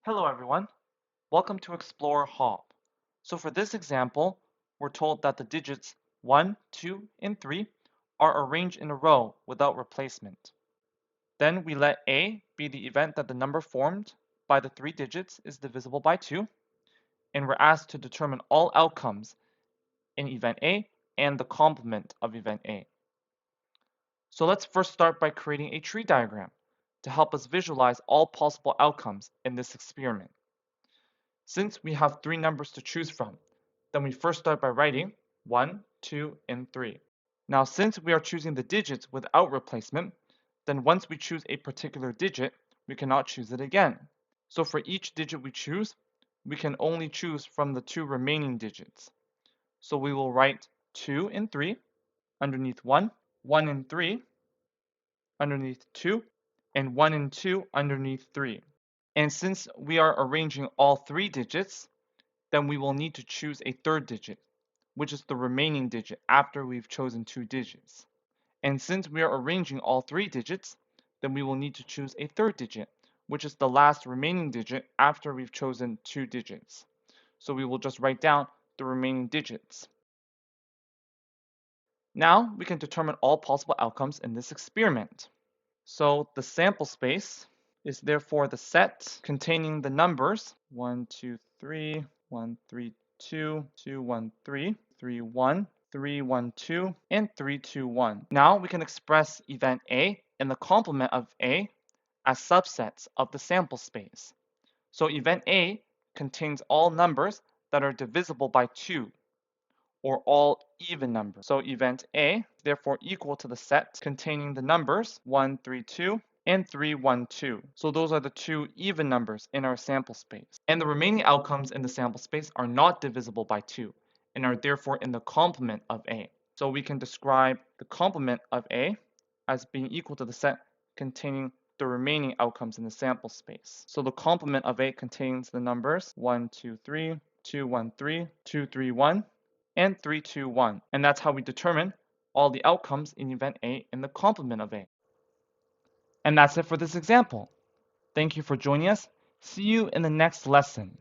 Hello everyone, welcome to Explore Hop. So for this example, we're told that the digits 1, 2, and 3 are arranged in a row without replacement. Then we let A be the event that the number formed by the 3 digits is divisible by 2, and we're asked to determine all outcomes in event A and the complement of event A. So let's first start by creating a tree diagram to help us visualize all possible outcomes in this experiment. Since we have 3 numbers to choose from, then we first start by writing 1, 2, and 3. Now since we are choosing the digits without replacement, then once we choose a particular digit, we cannot choose it again. So for each digit we choose, we can only choose from the 2 remaining digits. So we will write 2 and 3 underneath 1, 1 and 3 underneath 2, and 1 and 2 underneath 3. And since we are arranging all 3 digits, then we will need to choose a third digit, which is the remaining digit after we've chosen 2 digits. And since we are arranging all 3 digits, then we will need to choose a third digit, which is the last remaining digit after we've chosen 2 digits. So we will just write down the remaining digits. Now we can determine all possible outcomes in this experiment. So the sample space is therefore the set containing the numbers 1, 2, 3, 1, 3, 2, 2, 1, 3, 3, 1, 3, 1, 2, and 3, 2, 1. Now we can express event A and the complement of A as subsets of the sample space. So event A contains all numbers that are divisible by 2, or all even numbers. So event A is therefore equal to the set containing the numbers 1, 3, 2, and 3, 1, 2. So those are the 2 even numbers in our sample space. And the remaining outcomes in the sample space are not divisible by 2 and are therefore in the complement of A. So we can describe the complement of A as being equal to the set containing the remaining outcomes in the sample space. So the complement of A contains the numbers 1, 2, 3, 2, 1, 3, 2, 3, 1, and 3, 2, 1. And that's how we determine all the outcomes in event A in the complement of A. And that's it for this example. Thank you for joining us. See you in the next lesson.